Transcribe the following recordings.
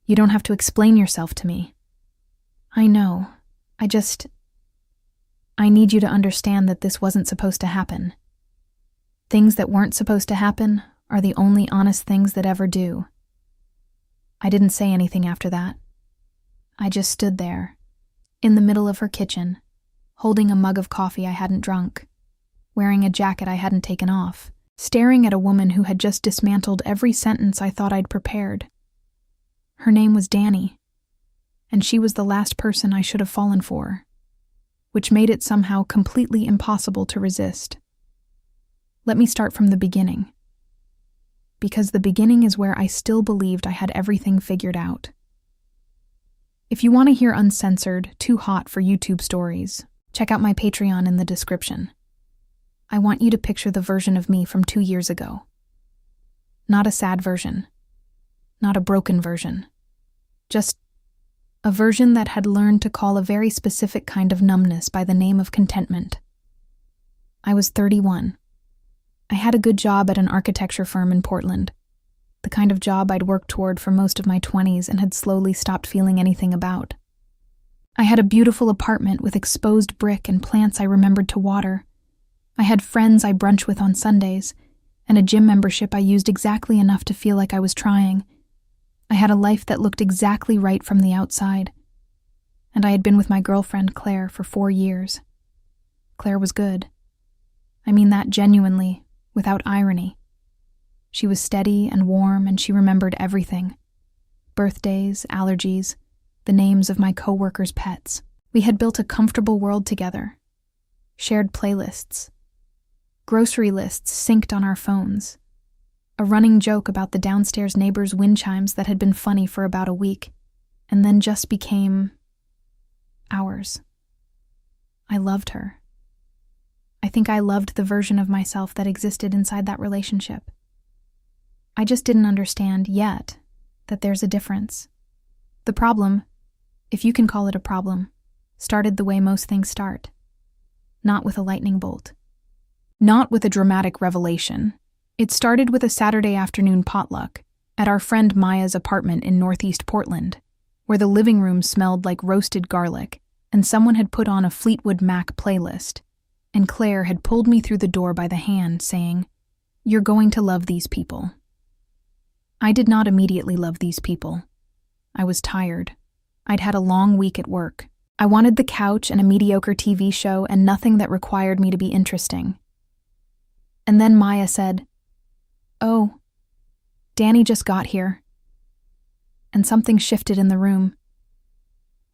You don't have to explain yourself to me. I know. I need you to understand that this wasn't supposed to happen. Things that weren't supposed to happen are the only honest things that ever do. I didn't say anything after that. I just stood there, in the middle of her kitchen, holding a mug of coffee I hadn't drunk, wearing a jacket I hadn't taken off, staring at a woman who had just dismantled every sentence I thought I'd prepared. Her name was Dani, and she was the last person I should have fallen for, which made it somehow completely impossible to resist. Let me start from the beginning, because the beginning is where I still believed I had everything figured out. If you want to hear uncensored, too hot for YouTube stories, check out my Patreon in the description. I want you to picture the version of me from 2 years ago. Not a sad version. Not a broken version. Just a version that had learned to call a very specific kind of numbness by the name of contentment. I was 31. I had a good job at an architecture firm in Portland, the kind of job I'd worked toward for most of my 20s and had slowly stopped feeling anything about. I had a beautiful apartment with exposed brick and plants I remembered to water. I had friends I brunch with on Sundays, and a gym membership I used exactly enough to feel like I was trying. I had a life that looked exactly right from the outside. And I had been with my girlfriend, Claire, for 4 years. Claire was good. I mean that genuinely, without irony. She was steady and warm, and she remembered everything. Birthdays, allergies, the names of my coworkers' pets. We had built a comfortable world together. Shared playlists. Grocery lists synced on our phones. A running joke about the downstairs neighbor's wind chimes that had been funny for about a week, and then just became ours. I loved her. I think I loved the version of myself that existed inside that relationship. I just didn't understand yet that there's a difference. The problem, if you can call it a problem, started the way most things start. Not with a lightning bolt. Not with a dramatic revelation. It started with a Saturday afternoon potluck at our friend Maya's apartment in Northeast Portland, where the living room smelled like roasted garlic, and someone had put on a Fleetwood Mac playlist, and Claire had pulled me through the door by the hand, saying, "You're going to love these people." I did not immediately love these people. I was tired. I'd had a long week at work. I wanted the couch and a mediocre TV show and nothing that required me to be interesting. And then Maya said, "Oh, Dani just got here." And something shifted in the room.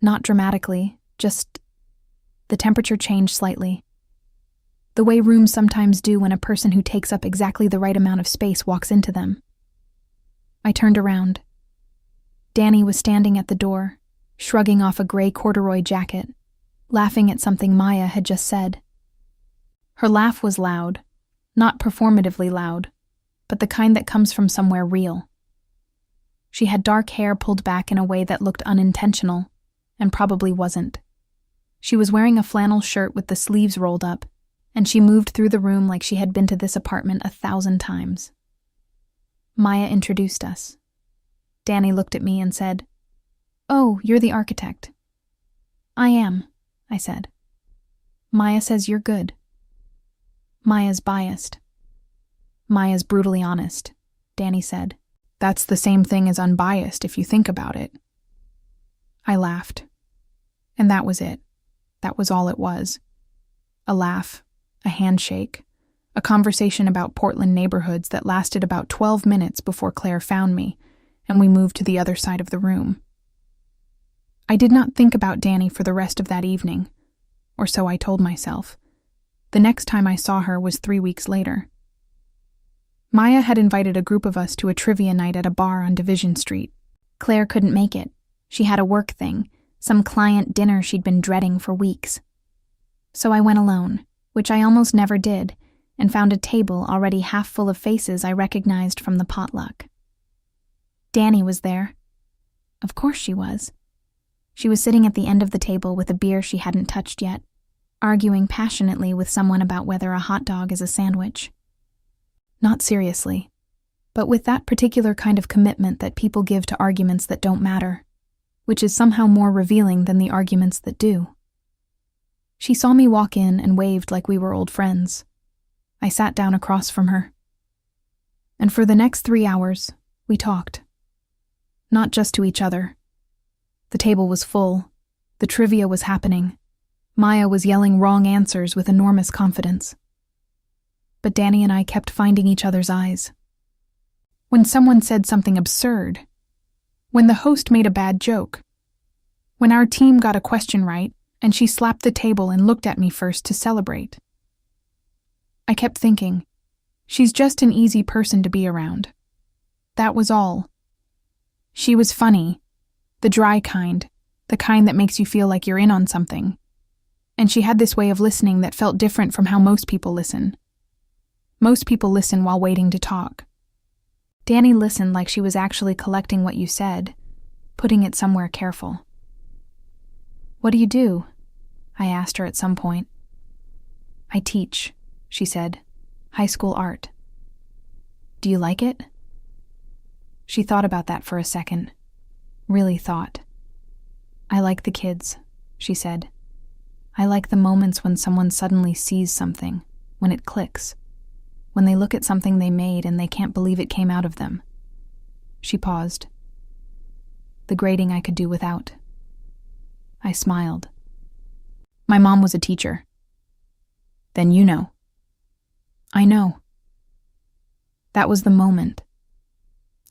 Not dramatically, just the temperature changed slightly. The way rooms sometimes do when a person who takes up exactly the right amount of space walks into them. I turned around. Dani was standing at the door, shrugging off a gray corduroy jacket, laughing at something Maya had just said. Her laugh was loud, not performatively loud, but the kind that comes from somewhere real. She had dark hair pulled back in a way that looked unintentional, and probably wasn't. She was wearing a flannel shirt with the sleeves rolled up, and she moved through the room like she had been to this apartment 1,000 times. Maya introduced us. Dani looked at me and said, "Oh, you're the architect." "I am," I said. "Maya says you're good." "Maya's biased." "Maya's brutally honest," Dani said. "That's the same thing as unbiased if you think about it." I laughed. And that was it. That was all it was. A laugh, a handshake, a conversation about Portland neighborhoods that lasted about 12 minutes before Claire found me, and we moved to the other side of the room. I did not think about Dani for the rest of that evening, or so I told myself. The next time I saw her was 3 weeks later. Maya had invited a group of us to a trivia night at a bar on Division Street. Claire couldn't make it. She had a work thing, some client dinner she'd been dreading for weeks. So I went alone, which I almost never did, and found a table already half full of faces I recognized from the potluck. Dani was there. Of course she was. She was sitting at the end of the table with a beer she hadn't touched yet, arguing passionately with someone about whether a hot dog is a sandwich. Not seriously. but with that particular kind of commitment that people give to arguments that don't matter, which is somehow more revealing than the arguments that do. She saw me walk in and waved like we were old friends. I sat down across from her. And for the next 3 hours, we talked. Not just to each other. The table was full. The trivia was happening. Maya was yelling wrong answers with enormous confidence. But Danny and I kept finding each other's eyes. When someone said something absurd, when the host made a bad joke, when our team got a question right and she slapped the table and looked at me first to celebrate. I kept thinking, she's just an easy person to be around. That was all. She was funny, the dry kind, the kind that makes you feel like you're in on something. And she had this way of listening that felt different from how most people listen. Most people listen while waiting to talk. Danny listened like she was actually collecting what you said, putting it somewhere careful. "What do you do?" I asked her at some point. "I teach," she said. "High school art." "Do you like it?" She thought about that for a second. Really thought. "I like the kids," she said. "I like the moments when someone suddenly sees something, when it clicks, when they look at something they made and they can't believe it came out of them." She paused. "The grading I could do without." I smiled. "My mom was a teacher." "Then you know." "I know." That was the moment.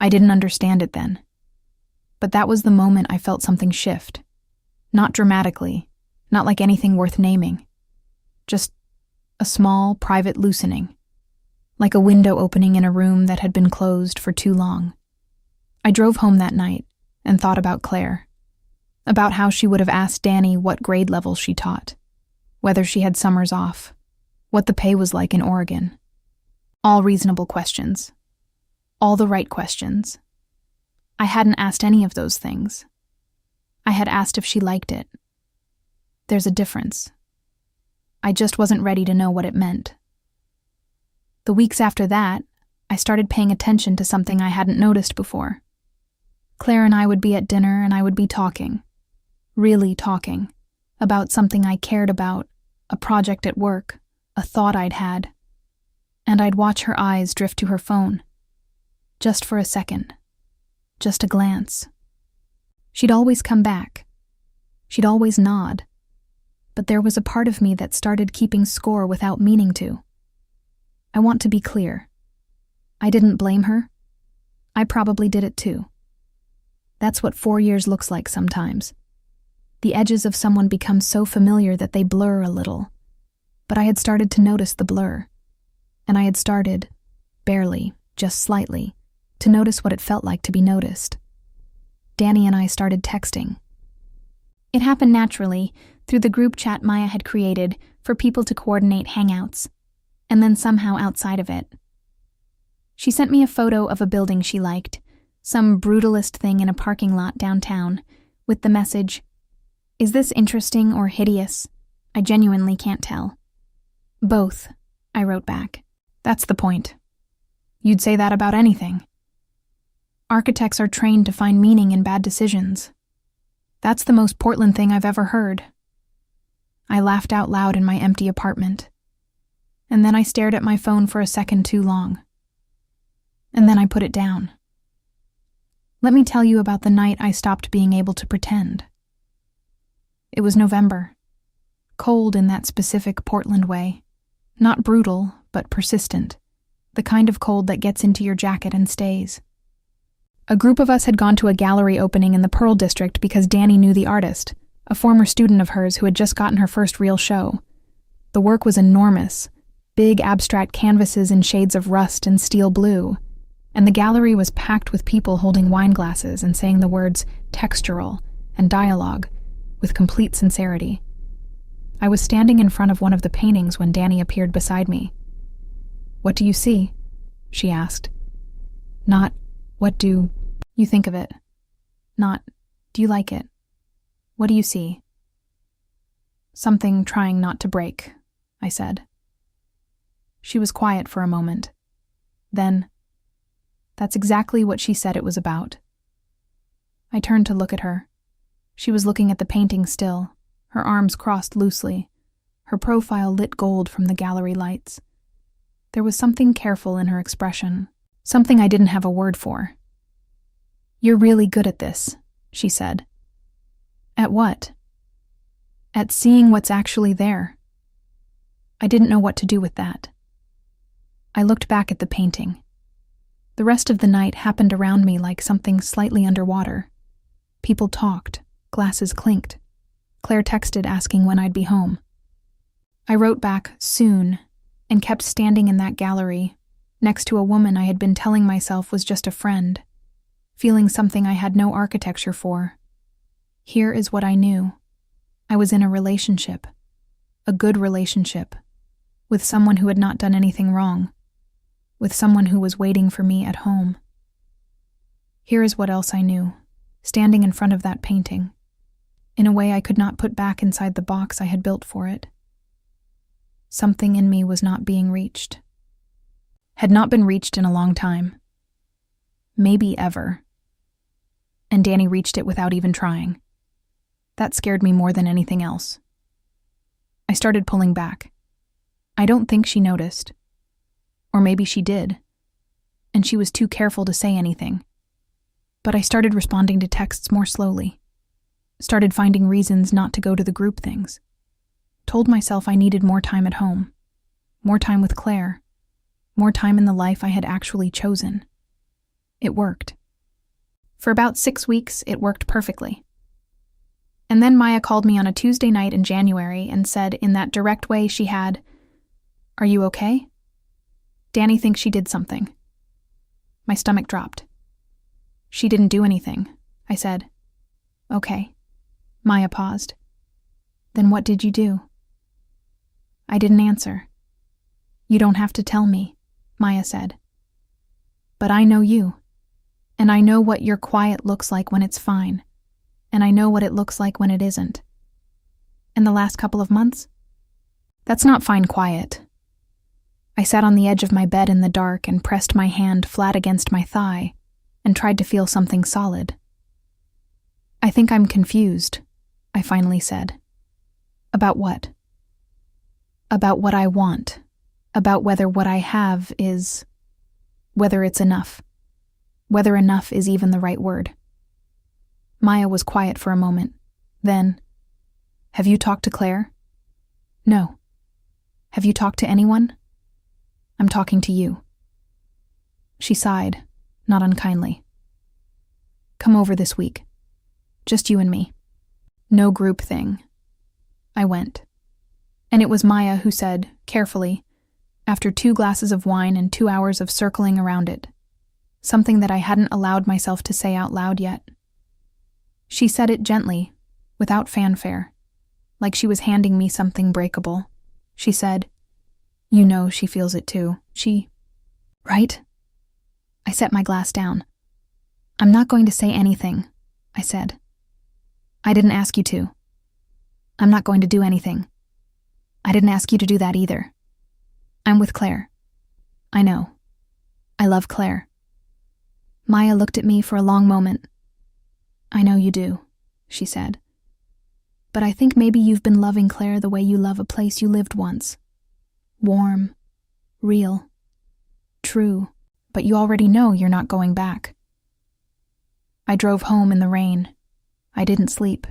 I didn't understand it then. But that was the moment I felt something shift. Not dramatically, not like anything worth naming. Just a small, private loosening. Like a window opening in a room that had been closed for too long. I drove home that night and thought about Claire. About how she would have asked Danny what grade level she taught. Whether she had summers off. What the pay was like in Oregon. All reasonable questions. All the right questions. I hadn't asked any of those things. I had asked if she liked it. There's a difference. I just wasn't ready to know what it meant. The weeks after that, I started paying attention to something I hadn't noticed before. Claire and I would be at dinner and I would be talking. Really talking. About something I cared about, a project at work, a thought I'd had. And I'd watch her eyes drift to her phone. Just for a second. Just a glance. She'd always come back. She'd always nod. But there was a part of me that started keeping score without meaning to. I want to be clear. I didn't blame her. I probably did it too. That's what 4 years looks like sometimes. The edges of someone become so familiar that they blur a little. But I had started to notice the blur. And I had started, barely, just slightly, to notice what it felt like to be noticed. Danny and I started texting. It happened naturally, through the group chat Maya had created for people to coordinate hangouts, and then somehow outside of it. She sent me a photo of a building she liked, some brutalist thing in a parking lot downtown, with the message, "Is this interesting or hideous? I genuinely can't tell." "Both," I wrote back. "That's the point. You'd say that about anything. Architects are trained to find meaning in bad decisions. That's the most Portland thing I've ever heard." I laughed out loud in my empty apartment. And then I stared at my phone for a second too long. And then I put it down. Let me tell you about the night I stopped being able to pretend. It was November. Cold in that specific Portland way. Not brutal, but persistent. The kind of cold that gets into your jacket and stays. A group of us had gone to a gallery opening in the Pearl District because Danny knew the artist, a former student of hers who had just gotten her first real show. The work was enormous, big abstract canvases in shades of rust and steel blue, and the gallery was packed with people holding wine glasses and saying the words textural and dialogue with complete sincerity. I was standing in front of one of the paintings when Danny appeared beside me. "What do you see?" she asked. Not, "What do you think of it?" Not, "Do you like it?" "What do you see?" "Something trying not to break," I said. She was quiet for a moment. Then, That's exactly what she said it was about. I turned to look at her. She was looking at the painting still, her arms crossed loosely, her profile lit gold from the gallery lights. There was something careful in her expression, something I didn't have a word for. "You're really good at this," she said. "At what?" "At seeing what's actually there." I didn't know what to do with that. I looked back at the painting. The rest of the night happened around me like something slightly underwater. People talked, glasses clinked. Claire texted asking when I'd be home. I wrote back, "soon," and kept standing in that gallery, next to a woman I had been telling myself was just a friend, feeling something I had no architecture for. Here is what I knew. I was in a relationship, a good relationship, with someone who had not done anything wrong, with someone who was waiting for me at home. Here is what else I knew, standing in front of that painting, in a way I could not put back inside the box I had built for it. Something in me was not being reached. Had not been reached in a long time. Maybe ever. And Danny reached it without even trying. That scared me more than anything else. I started pulling back. I don't think she noticed. Or maybe she did, and she was too careful to say anything. But I started responding to texts more slowly. Started finding reasons not to go to the group things. Told myself I needed more time at home. More time with Claire. More time in the life I had actually chosen. It worked. For about 6 weeks, it worked perfectly. And then Maya called me on a Tuesday night in January and said in that direct way she had, "Are you okay? Danny thinks she did something." My stomach dropped. "She didn't do anything," I said. "Okay." Maya paused. "Then what did you do?" I didn't answer. "You don't have to tell me," Maya said. "But I know you, and I know what your quiet looks like when it's fine, and I know what it looks like when it isn't. And the last couple of months? That's not fine quiet." I sat on the edge of my bed in the dark and pressed my hand flat against my thigh and tried to feel something solid. "I think I'm confused," I finally said. "About what?" "About what I want. About whether what I have is... whether it's enough. Whether enough is even the right word." Maya was quiet for a moment. Then, "Have you talked to Claire?" "No." "Have you talked to anyone?" "I'm talking to you." She sighed, not unkindly. "Come over this week. Just you and me. No group thing." I went. And it was Maya who said, carefully, after 2 glasses of wine and 2 hours of circling around it, something that I hadn't allowed myself to say out loud yet. She said it gently, without fanfare, like she was handing me something breakable. She said, "You know she feels it too. Right?" I set my glass down. "I'm not going to say anything," I said. "I didn't ask you to. I'm not going to do anything. I didn't ask you to do that either. I'm with Claire. I know. I love Claire." Maya looked at me for a long moment. "I know you do," she said. "But I think maybe you've been loving Claire the way you love a place you lived once. Warm, real, true, but you already know you're not going back." I drove home in the rain. I didn't sleep.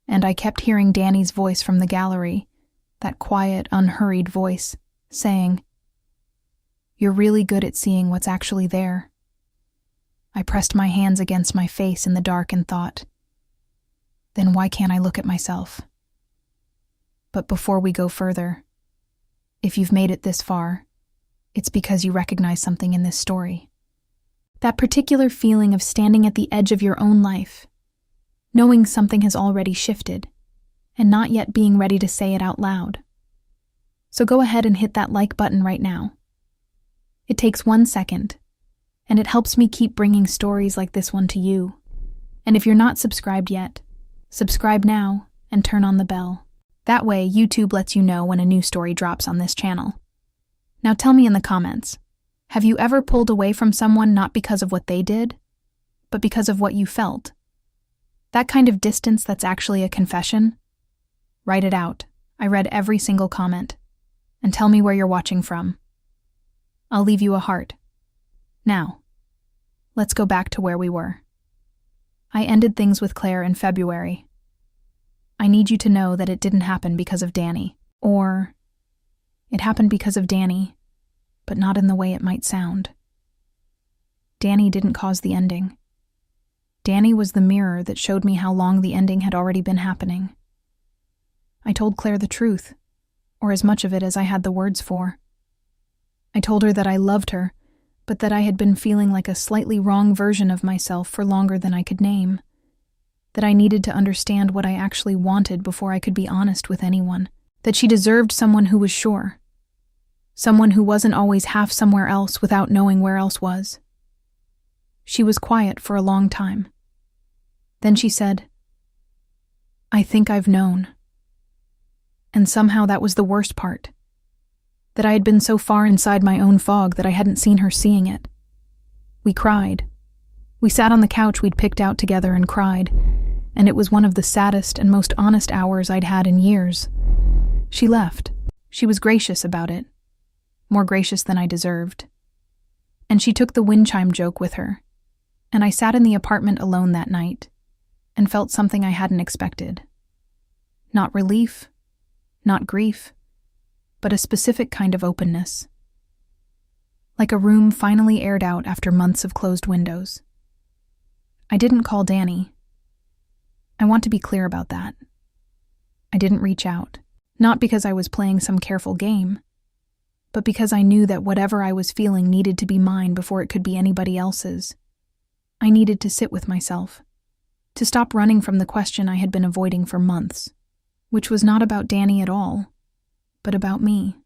And I kept hearing Danny's voice from the gallery, that quiet, unhurried voice, saying, "You're really good at seeing what's actually there." I pressed my hands against my face in the dark and thought, then why can't I look at myself? But before we go further, if you've made it this far, it's because you recognize something in this story. That particular feeling of standing at the edge of your own life, knowing something has already shifted, and not yet being ready to say it out loud. So go ahead and hit that like button right now. It takes 1 second, and it helps me keep bringing stories like this one to you. And if you're not subscribed yet, subscribe now and turn on the bell. That way, YouTube lets you know when a new story drops on this channel. Now tell me in the comments, Have you ever pulled away from someone not because of what they did, but because of what you felt? That kind of distance that's actually a confession? Write it out. I read every single comment. And tell me where you're watching from. I'll leave you a heart. Now, let's go back to where we were. I ended things with Claire in February. I need you to know that it didn't happen because of Danny. Or, it happened because of Danny, but not in the way it might sound. Danny didn't cause the ending. Danny was the mirror that showed me how long the ending had already been happening. I told Claire the truth, or as much of it as I had the words for. I told her that I loved her, but that I had been feeling like a slightly wrong version of myself for longer than I could name. That I needed to understand what I actually wanted before I could be honest with anyone. That she deserved someone who was sure. Someone who wasn't always half somewhere else without knowing where else was. She was quiet for a long time. Then she said, "I think I've known." And somehow that was the worst part. That I had been so far inside my own fog that I hadn't seen her seeing it. We cried. We sat on the couch we'd picked out together and cried, and it was one of the saddest and most honest hours I'd had in years. She left. She was gracious about it. More gracious than I deserved. And she took the wind chime joke with her. And I sat in the apartment alone that night and felt something I hadn't expected. Not relief, not grief, but a specific kind of openness. Like a room finally aired out after months of closed windows. I didn't call Danny. I want to be clear about that. I didn't reach out, not because I was playing some careful game, but because I knew that whatever I was feeling needed to be mine before it could be anybody else's. I needed to sit with myself, to stop running from the question I had been avoiding for months, which was not about Danny at all, but about me,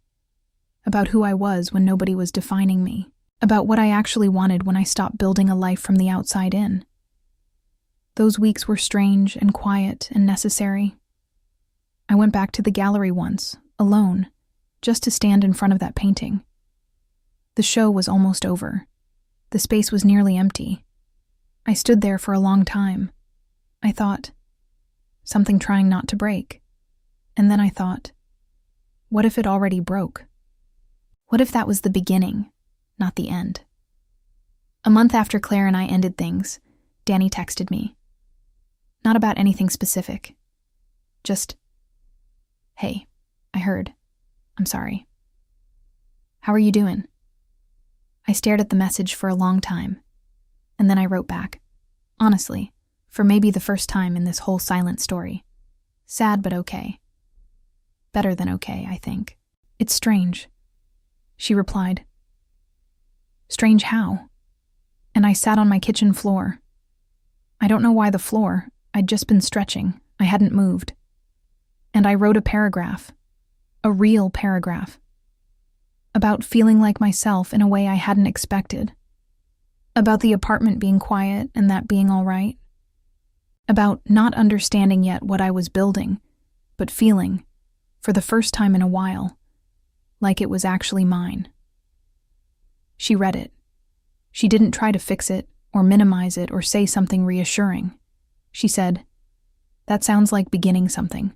about who I was when nobody was defining me, about what I actually wanted when I stopped building a life from the outside in. Those weeks were strange and quiet and necessary. I went back to the gallery once, alone, just to stand in front of that painting. The show was almost over. The space was nearly empty. I stood there for a long time. I thought, something trying not to break. And then I thought, what if it already broke? What if that was the beginning, not the end? A month after Claire and I ended things, Danny texted me. Not about anything specific. Just, "Hey, I heard. I'm sorry. How are you doing?" I stared at the message for a long time, and then I wrote back. Honestly, for maybe the first time in this whole silent story. Sad but okay. Better than okay, I think. "It's strange," she replied. Strange how? And I sat on my kitchen floor. I don't know why the floor. I'd just been stretching. I hadn't moved. And I wrote a paragraph. A real paragraph. About feeling like myself in a way I hadn't expected. About the apartment being quiet and that being all right. About not understanding yet what I was building, but feeling, for the first time in a while, like it was actually mine. She read it. She didn't try to fix it, or minimize it, or say something reassuring. She said, "That sounds like beginning something."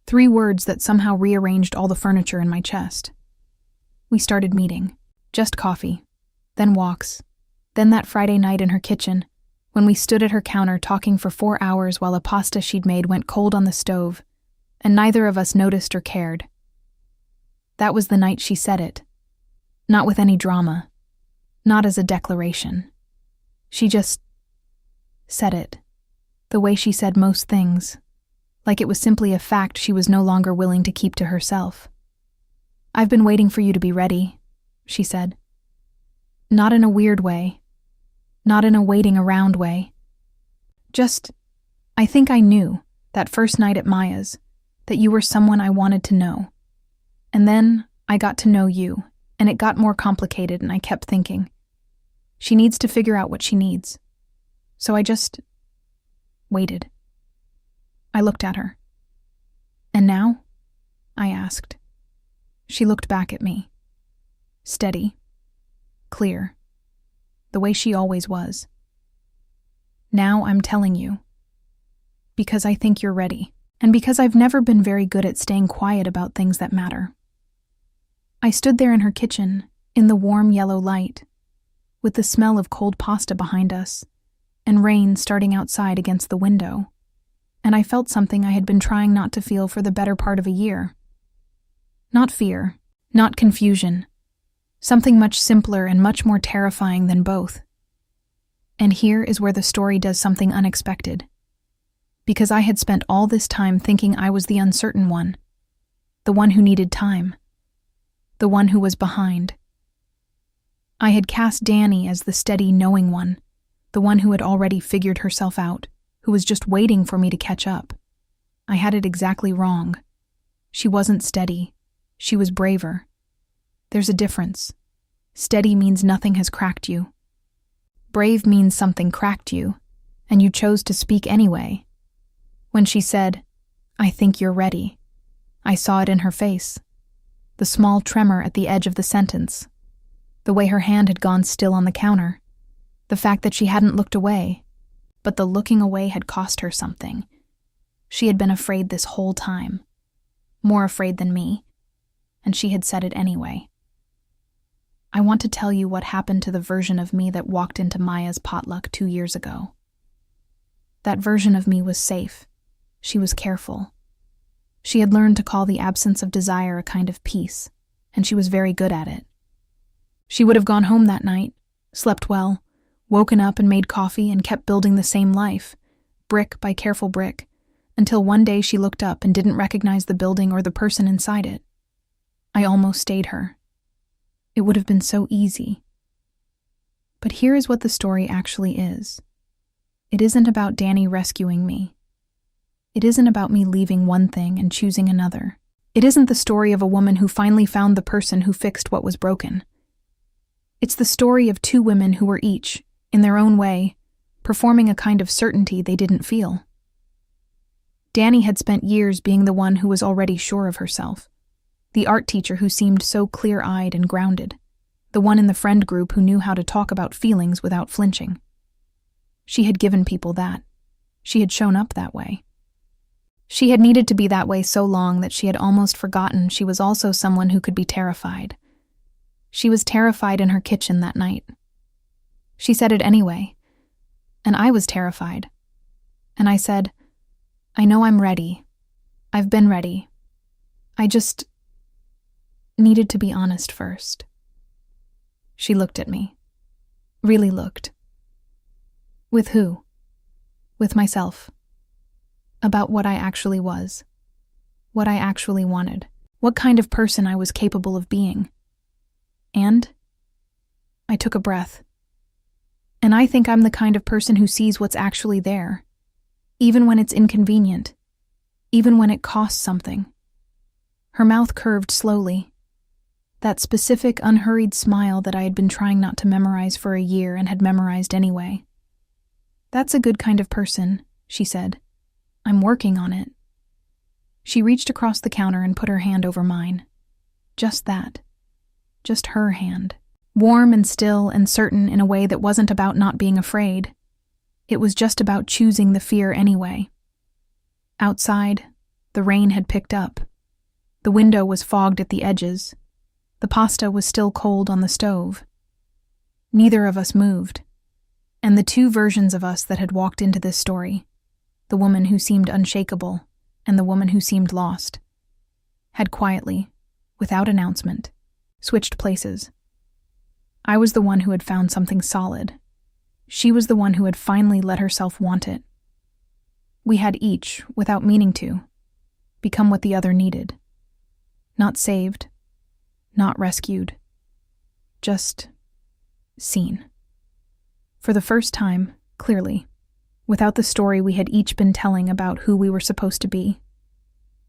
3 words that somehow rearranged all the furniture in my chest. We started meeting. Just coffee. Then walks. Then that Friday night in her kitchen, when we stood at her counter talking for 4 hours while a pasta she'd made went cold on the stove, and neither of us noticed or cared. That was the night she said it. Not with any drama. Not as a declaration. She just said it. The way she said most things. Like it was simply a fact she was no longer willing to keep to herself. "I've been waiting for you to be ready," she said. Not in a weird way. Not in a waiting around way. Just, I think I knew, that first night at Maya's, that you were someone I wanted to know. And then I got to know you, and it got more complicated, and I kept thinking, she needs to figure out what she needs. So I just waited. I looked at her. "And now?" I asked. She looked back at me. Steady, clear, the way she always was. Now I'm telling you, because I think you're ready, and because I've never been very good at staying quiet about things that matter. I stood there in her kitchen, in the warm yellow light, with the smell of cold pasta behind us, and rain starting outside against the window, and I felt something I had been trying not to feel for the better part of a year. Not fear, not confusion, something much simpler and much more terrifying than both. And here is where the story does something unexpected. Because I had spent all this time thinking I was the uncertain one, the one who needed time, the one who was behind. I had cast Danny as the steady, knowing one, the one who had already figured herself out, who was just waiting for me to catch up. I had it exactly wrong. She wasn't steady. She was braver. There's a difference. Steady means nothing has cracked you. Brave means something cracked you, and you chose to speak anyway. When she said, "I think you're ready," I saw it in her face. The small tremor at the edge of the sentence. The way her hand had gone still on the counter. The fact that she hadn't looked away. But the looking away had cost her something. She had been afraid this whole time. More afraid than me. And she had said it anyway. I want to tell you what happened to the version of me that walked into Maya's potluck 2 years ago. That version of me was safe. She was careful. She had learned to call the absence of desire a kind of peace, and she was very good at it. She would have gone home that night, slept well, woken up and made coffee and kept building the same life, brick by careful brick, until one day she looked up and didn't recognize the building or the person inside it. I almost stayed her. It would have been so easy. But here is what the story actually is. It isn't about Danny rescuing me. It isn't about me leaving one thing and choosing another. It isn't the story of a woman who finally found the person who fixed what was broken. It's the story of 2 women who were each, in their own way, performing a kind of certainty they didn't feel. Danny had spent years being the one who was already sure of herself, the art teacher who seemed so clear-eyed and grounded, the one in the friend group who knew how to talk about feelings without flinching. She had given people that. She had shown up that way. She had needed to be that way so long that she had almost forgotten she was also someone who could be terrified. She was terrified in her kitchen that night. She said it anyway, and I was terrified. And I said, "I know I'm ready. I've been ready. I just needed to be honest first." She looked at me. Really looked. With who? With myself. About what I actually was. What I actually wanted. What kind of person I was capable of being. And I took a breath. And I think I'm the kind of person who sees what's actually there, even when it's inconvenient, even when it costs something. Her mouth curved slowly. That specific, unhurried smile that I had been trying not to memorize for a year and had memorized anyway. "That's a good kind of person," she said. "I'm working on it." She reached across the counter and put her hand over mine. Just that. Just her hand. Warm and still and certain in a way that wasn't about not being afraid. It was just about choosing the fear anyway. Outside, the rain had picked up. The window was fogged at the edges. The pasta was still cold on the stove. Neither of us moved. And the 2 versions of us that had walked into this story, the woman who seemed unshakable and the woman who seemed lost, had quietly, without announcement, switched places. I was the one who had found something solid. She was the one who had finally let herself want it. We had each, without meaning to, become what the other needed. Not saved, not rescued, just seen. For the first time, clearly, without the story we had each been telling about who we were supposed to be.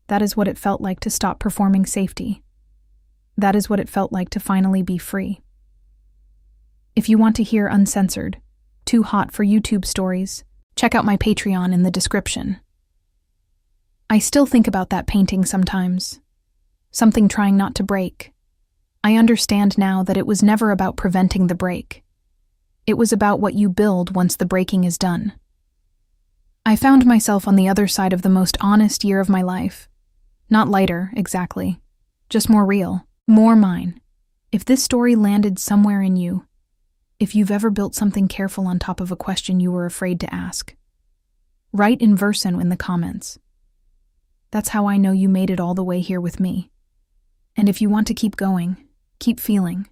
That is what it felt like to stop performing safety. That is what it felt like to finally be free. If you want to hear uncensored, too hot for YouTube stories, check out my Patreon in the description. I still think about that painting sometimes. Something trying not to break. I understand now that it was never about preventing the break. It was about what you build once the breaking is done. I found myself on the other side of the most honest year of my life. Not lighter, exactly. Just more real. More mine. If this story landed somewhere in you, if you've ever built something careful on top of a question you were afraid to ask, write in verso in the comments. That's how I know you made it all the way here with me. And if you want to keep going, keep feeling,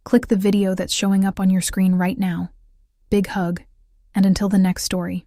click the video that's showing up on your screen right now. Big hug, and until the next story.